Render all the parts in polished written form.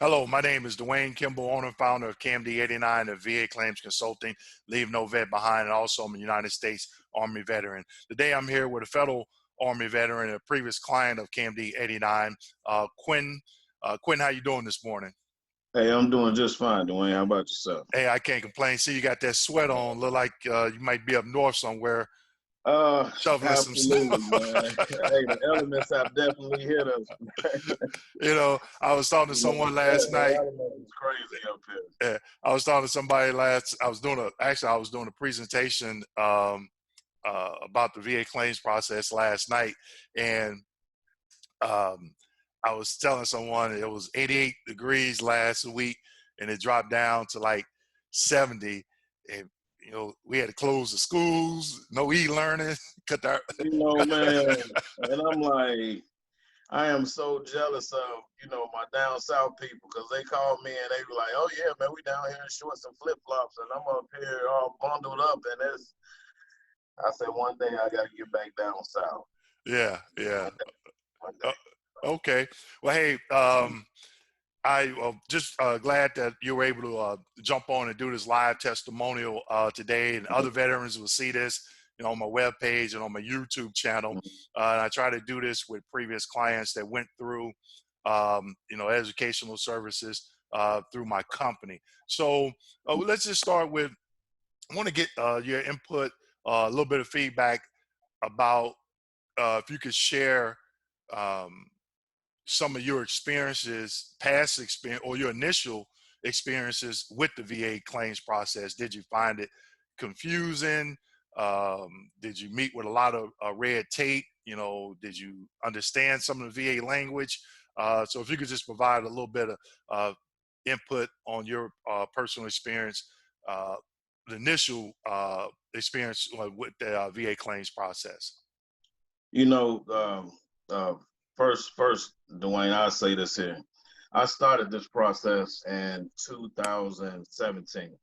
Hello, my name is Dwayne Kimball, owner and founder of KMD89 of VA Claims Consulting, Leave No Vet Behind, and also I'm a United States Army veteran. Today I'm here with a Federal Army veteran and a previous client of KMD89, Quinn. Quinn, how you doing this morning? Hey, I'm doing just fine, Dwayne. How about yourself? Hey, I can't complain. See, you got that sweat on. Look like you might be up north somewhere shoveling some Absolutely, snow. man. Hey, the elements have definitely hit us. I was talking to You know, someone last the night. elements is crazy up here. Yeah, I was talking to somebody I was doing a presentation about the VA claims process last night, and um, I was telling someone it was 88 degrees last week, and it dropped down to like 70, and we had to close the schools, no e-learning, cut our. Man, and I'm like, I am so jealous of, my down south people because they call me and they be like, oh, yeah, man, we down here in shorts and flip-flops, and I'm up here all bundled up, and I said, one day I got to get back down south. Yeah, yeah. One day. Okay. Well, hey, I'm just glad that you were able to jump on and do this live testimonial today, and other veterans will see this, on my webpage and on my YouTube channel. And I try to do this with previous clients that went through, educational services through my company. So let's just start with, I want to get your input, a little bit of feedback about if you could share um, some of your experiences, past experience, or your initial experiences with the VA claims process. Did you find it confusing? Did you meet with a lot of red tape? Did you understand some of the VA language? So if you could just provide a little bit of input on your personal experience, the initial experience with the VA claims process. Uh, first, Dwayne, I'll say this here. I started this process in 2017.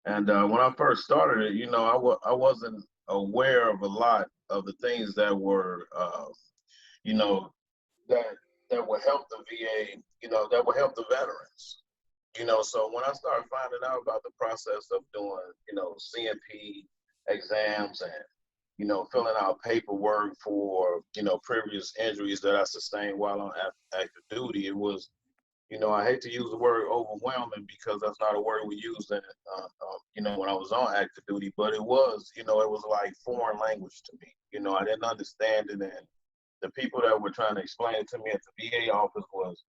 And when I first started it, I wasn't aware of a lot of the things that were, you know, that that would help the VA, that would help the veterans. So when I started finding out about the process of doing, CMP exams and filling out paperwork for, previous injuries that I sustained while on active duty. It was, I hate to use the word overwhelming because that's not a word we used in, when I was on active duty, but it was, it was like foreign language to me. I didn't understand it. And the people that were trying to explain it to me at the VA office was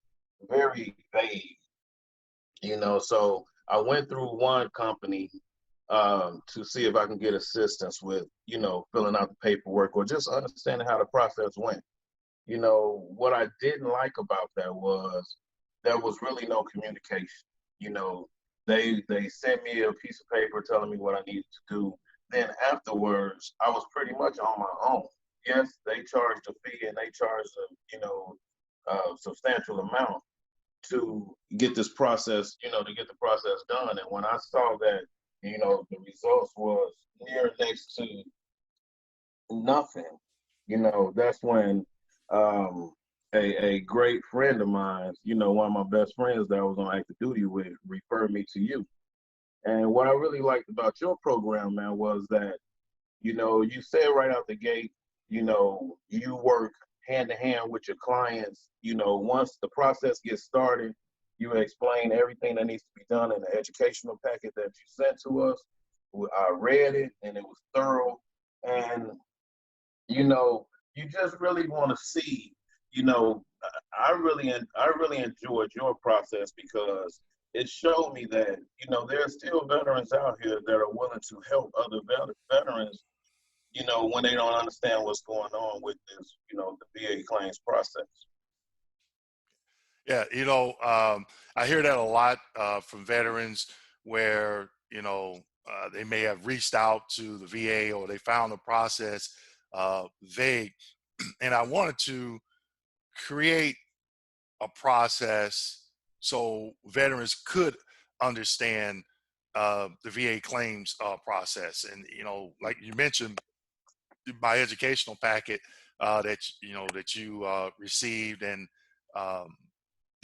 very vague, so I went through one company to see if I can get assistance with, filling out the paperwork or just understanding how the process went. What I didn't like about that was there was really no communication. They sent me a piece of paper telling me what I needed to do. Then afterwards, I was pretty much on my own. Yes, they charged a fee and they charged a substantial amount to get this process, to get the process done. And when I saw that, the results was near next to nothing, that's when a great friend of mine, one of my best friends that I was on active duty with, referred me to you. And what I really liked about your program, man, was that, you said right out the gate, you work hand to hand with your clients. Once the process gets started, you explain everything that needs to be done in the educational packet that you sent to us. I read it and it was thorough. And, you just really want to see, I really enjoyed your process because it showed me that, there's still veterans out here that are willing to help other veterans, when they don't understand what's going on with this, the VA claims process. Yeah, I hear that a lot from veterans where, they may have reached out to the VA or they found the process vague. And I wanted to create a process so veterans could understand the VA claims process. And, like you mentioned, my educational packet that you received, and um,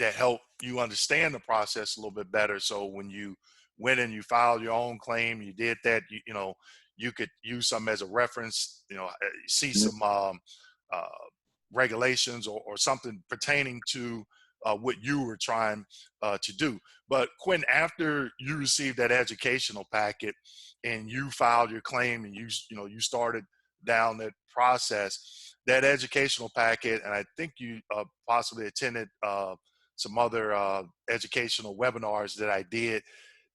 that helped you understand the process a little bit better. So when you went and you filed your own claim, you did that, you know, you could use some as a reference, you know, see some uh, regulations or something pertaining to what you were trying to do. But Quinn, after you received that educational packet and you filed your claim and you know, you started down that process, that educational packet, and I think you possibly attended some other educational webinars that I did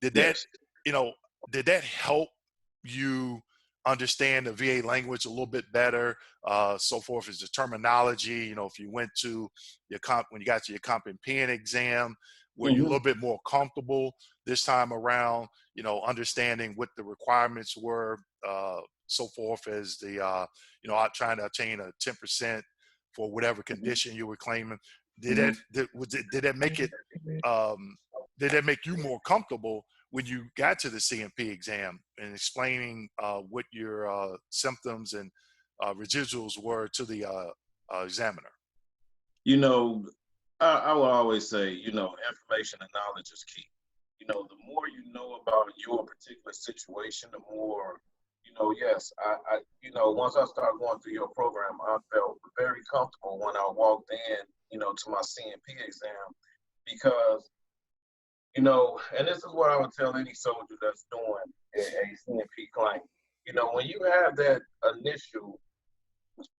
that, Yes. you know, did that help you understand the VA language a little bit better, so forth as the terminology? You know, if you went to your when you got to your comp and pen exam, were you a Hmm. little bit more comfortable this time around, you know, understanding what the requirements were, so forth as the, you know, trying to obtain a 10% for whatever condition you were claiming? Did Hmm. that, did that make it, um, did that make you more comfortable when you got to the CMP exam and explaining what your symptoms and residuals were to the examiner? You know, I will always say, you know, information and knowledge is key. You know, the more you know about your particular situation, the more, you know, yes, you know, once I started going through your program, I felt very comfortable when I walked in, you know, to my CMP exam because, you know, and this is what I would tell any soldier that's doing a CMP claim. You know, when you have that initial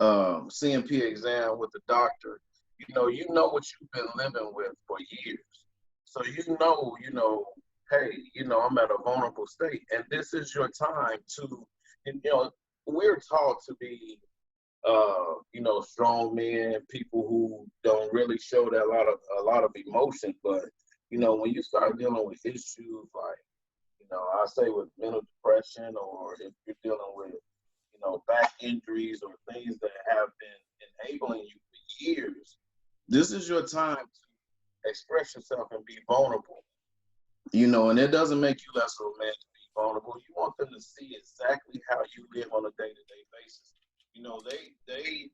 CMP exam with the doctor, you know what you've been living with for years. So you know, hey, you know, I'm at a vulnerable state, and this is your time to, you know, we're taught to be, you know, strong men, people who don't really show that a lot of emotion. But you know, when you start dealing with issues like, you know, I say with mental depression, or if you're dealing with, you know, back injuries or things that have been enabling you for years, this is your time to express yourself and be vulnerable. You know, and it doesn't make you less of a man to be vulnerable. You want them to see exactly how you live on a day-to-day basis. You know, they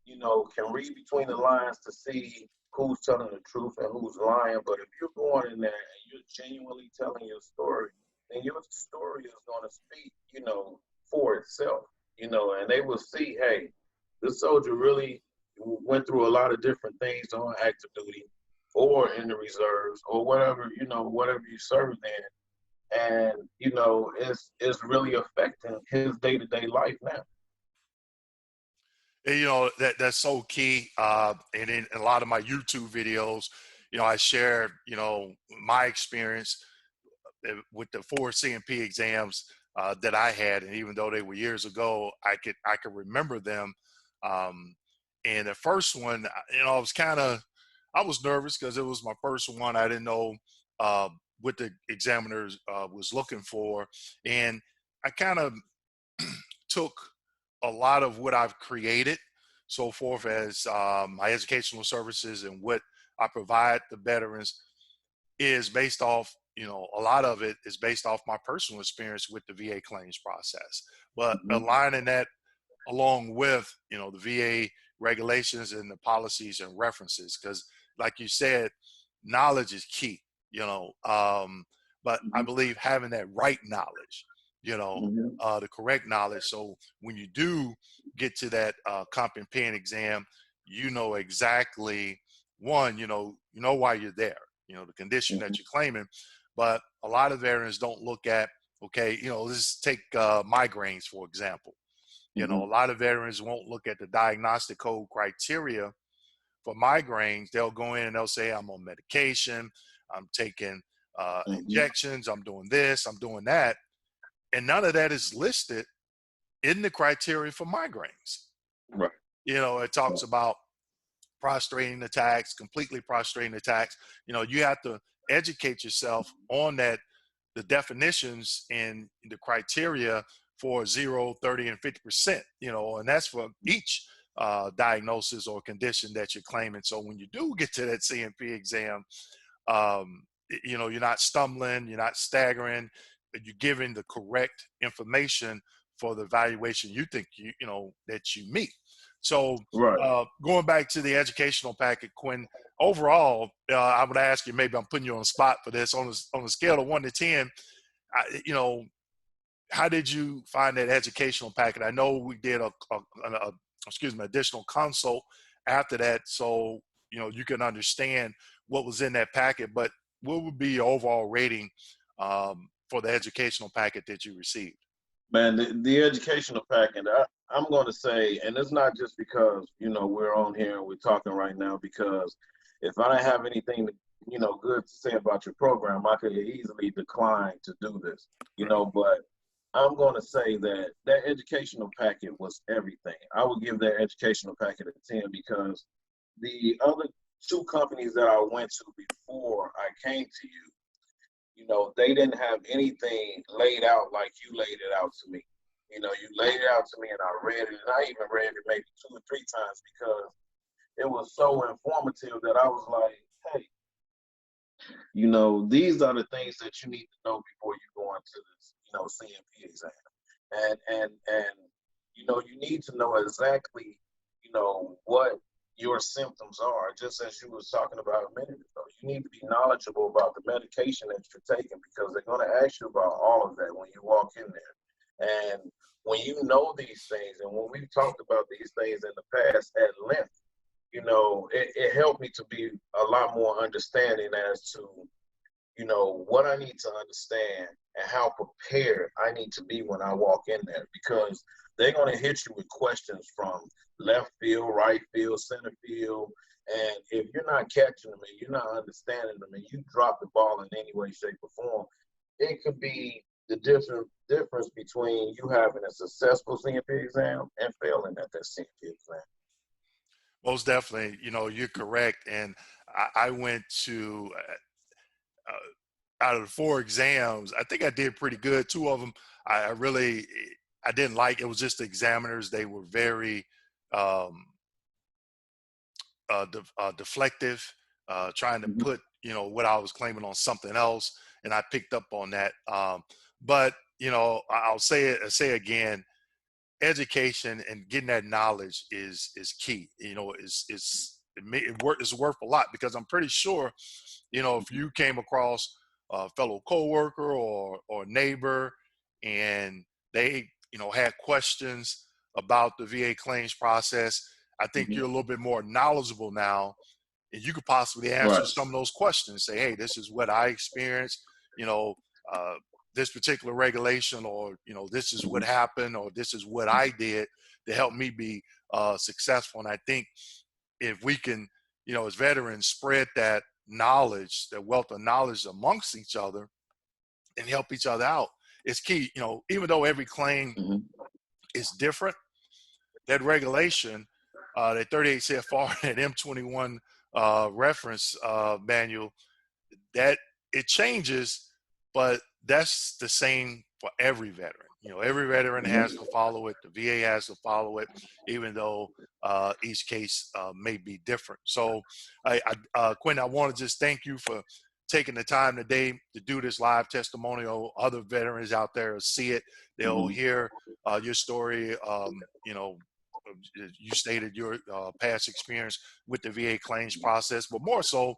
you know, can read between the lines to see who's telling the truth and who's lying. But if you're going in there and you're genuinely telling your story, then your story is going to speak, you know, for itself, you know, and they will see, hey, this soldier really went through a lot of different things on active duty or in the reserves or whatever, you know, whatever you served in. And, you know, it's really affecting his day-to-day life now. And, you know, that's so key. And in a lot of my YouTube videos, you know, I share, you know, my experience with the 4 CMP exams that I had, and even though they were years ago, I could remember them. Um, and the first one, you know, I was nervous because it was my first one. I didn't know uh, what the examiners was looking for, and I kind of took a lot of what I've created, so forth as my educational services and what I provide the veterans is based off, you know, a lot of it is based off my personal experience with the VA claims process, but Mm-hmm. aligning that along with, you know, the VA regulations and the policies and references, because like you said, knowledge is key, you know. But I Mm-hmm. believe having that right knowledge, you know, Mm-hmm. the correct knowledge, so when you do get to that comp and pen exam, you know exactly, one, you know why you're there, you know, the condition that you're claiming. But a lot of veterans don't look at, okay, you know, let's take migraines for example. You Mm-hmm. know, a lot of veterans won't look at the diagnostic code criteria for migraines. They'll go in and they'll say, I'm on medication, I'm taking Mm-hmm. injections, I'm doing this, I'm doing that. And none of that is listed in the criteria for migraines. Right. You know, it talks about prostrating attacks, completely prostrating attacks. You know, you have to educate yourself on that, the definitions and the criteria for 0, 30, and 50%, you know, and that's for each diagnosis or condition that you're claiming. So when you do get to that CMP exam, you know, you're not stumbling, you're not staggering, you're giving the correct information for the evaluation you think you know that you meet. So Right. going back to the educational packet, Quinn, overall, I would ask you, maybe I'm putting you on the spot for this, on a scale of 1 to 10, you know, how did you find that educational packet? I know we did excuse me, additional consult after that, so you know you can understand what was in that packet. But what would be your overall rating for the educational packet that you received? Man, the educational packet, I'm going to say, and it's not just because, we're on here and we're talking right now, because if I don't have anything to, good to say about your program, I could easily decline to do this, Right. but I'm going to say that that educational packet was everything. I would give that educational packet a 10 because the other two companies that I went to before I came to you, they didn't have anything laid out like you laid it out to me. You laid it out to me and I read it, and I even read it maybe 2 or 3 times because it was so informative that I was like, hey, these are the things that you need to know before you go into this, CMP exam. And you need to know exactly, what your symptoms are, just as you was talking about a minute ago. You need to be knowledgeable about the medication that you're taking because they're going to ask you about all of that when you walk in there. And when you know these things, and when we've talked about these things in the past at length, it helped me to be a lot more understanding as to, what I need to understand and how prepared I need to be when I walk in there, because they're going to hit you with questions from left field, right field, center field. And if you're not catching them and you're not understanding them and you drop the ball in any way, shape, or form, it could be the difference between you having a successful CMP exam and failing at that CMP exam. Most definitely, you're correct. And I went to out of the 4 exams, I think I did pretty good. 2 of them, I didn't like. It was just the examiners. They were very um, deflective, trying to Mm-hmm. put what I was claiming on something else, and I picked up on that. But I'll say again, education and getting that knowledge is key. It's worth a lot, because I'm pretty sure, if you came across a fellow coworker or neighbor and they had questions about the VA claims process, I think Mm-hmm. you're a little bit more knowledgeable now, and you could possibly answer Right. some of those questions. Say, hey, this is what I experienced. You know, uh, this particular regulation, or this is what Mm-hmm. happened, or this is what I did to help me be successful. And I think if we can, as veterans, spread that knowledge, that wealth of knowledge amongst each other, and help each other out, it's key. Even though every claim Mm-hmm. is different, that regulation, that 38 CFR, that M21 reference manual, that it changes, but that's the same for every veteran. Every veteran has to follow it. The VA has to follow it, even though each case may be different. So, Quentin, I want to just thank you for taking the time today to do this live testimonial. Other veterans out there will see it. They'll Mm-hmm. hear your story. You stated your past experience with the VA claims process, but more so,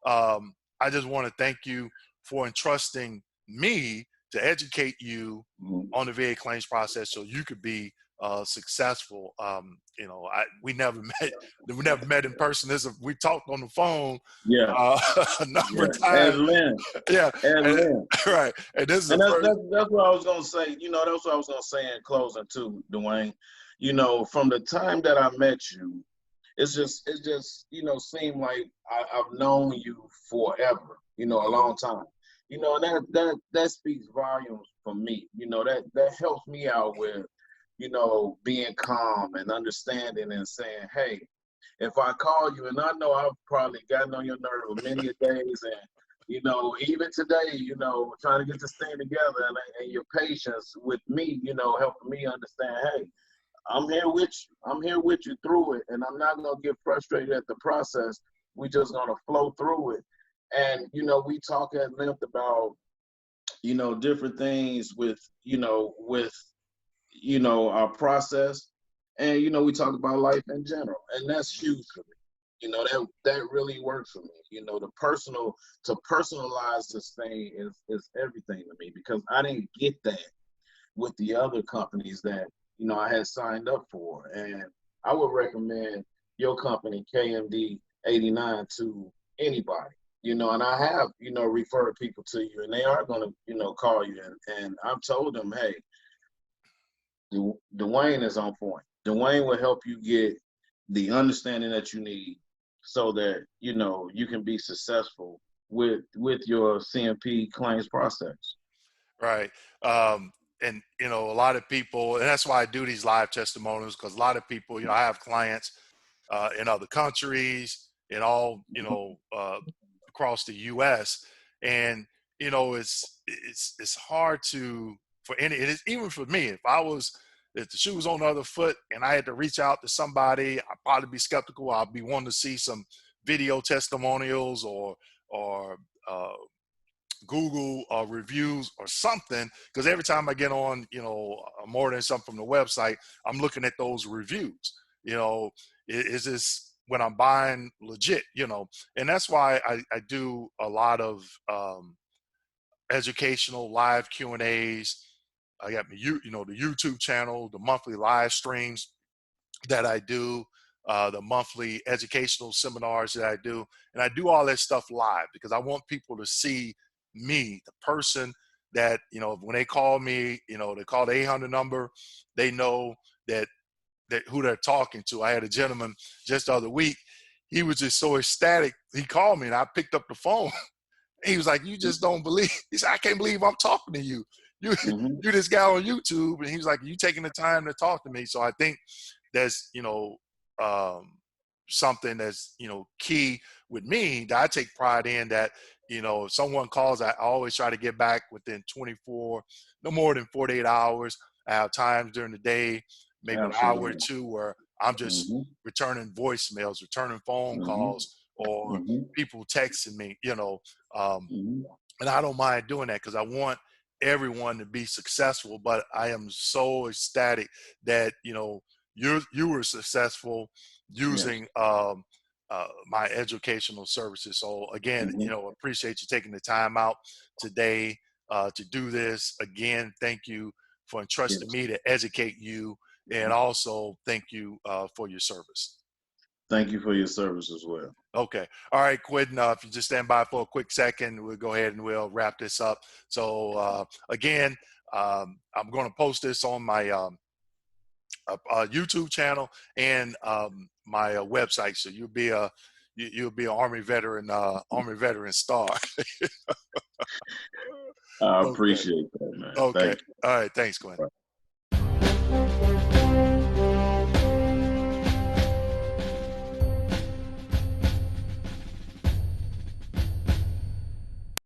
I just want to thank you for entrusting me to educate you Mm-hmm. on the VA claims process so you could be successful. We never met. We never met in person. We talked on the phone Yeah. a number Yeah. of As times. Lynn. Yeah, As and, Lynn. right. And this is And the first. that's what I was gonna say. That's what I was gonna say in closing too, Dwayne. From the time that I met you, it just seemed like I've known you forever. A long time. And that speaks volumes for me. That helps me out with being calm and understanding and saying, hey, if I call you, and I know I've probably gotten on your nerve many a days, and even today, trying to get this thing together, and your patience with me, helping me understand, hey, I'm here with you. I'm here with you through it, and I'm not gonna get frustrated at the process. We just gonna flow through it. And we talk at length about different things with our process, and we talk about life in general, and that's huge for me. You know, that really works for me. You know, to personalize this thing is everything to me, because I didn't get that with the other companies that, you know, I had signed up for. And I would recommend your company, KMD 89, to anybody. You know, and I have, you know, referred people to you, and they are going to, you know, call you. And I've told them, hey, Dwayne is on point. Dwayne will help you get the understanding that you need so that, you know, you can be successful with your CMP claims process. Right. And, you know, a lot of people, and that's why I do these live testimonials, because a lot of people, you know, I have clients in other countries and all, you know, across the U.S. And, you know, it's hard to, for any, it is even for me, if the shoe was on the other foot and I had to reach out to somebody, I'd probably be skeptical. I'd be wanting to see some video testimonials or Google reviews or something, because every time I get on, you know, more than something from the website, I'm looking at those reviews. You know, is this when I'm buying legit? You know, and that's why I do a lot of educational live Q&As. I got you know, the YouTube channel, the monthly live streams that I do, the monthly educational seminars that I do. And I do all that stuff live because I want people to see me, the person that, you know, when they call me, you know, they call the 800 number, they know that who they're talking to. I had a gentleman just the other week. He was just so ecstatic. He called me and I picked up the phone. He was like, "You just don't believe." He said, "I can't believe I'm talking to you. You, Mm-hmm. you this guy on YouTube." And he was like, "You taking the time to talk to me." So I think that's, you know, something that's, you know, key with me that I take pride in, that, you know, if someone calls, I always try to get back within 24, no more than 48 hours. I have times during the day, maybe an hour or Absolutely. two, where I'm just Mm-hmm. returning voicemails, returning phone Mm-hmm. calls, or Mm-hmm. people texting me, you know, um, Mm-hmm. and I don't mind doing that because I want everyone to be successful. But I am so ecstatic that, you know, you were successful Yes. using my educational services. So again, you Mm-hmm. know, appreciate you taking the time out today to do this. Again, thank you for entrusting Yes. me to educate you, and also thank you for your service. Thank you for your service as well. Okay. All right, Quentin, if you just stand by for a quick second, we'll go ahead and we'll wrap this up. So again, I'm going to post this on my YouTube channel and my website. So you'll be an Army veteran star. I Okay. appreciate that, man. Okay. Thank you. All right. Thanks, Quentin.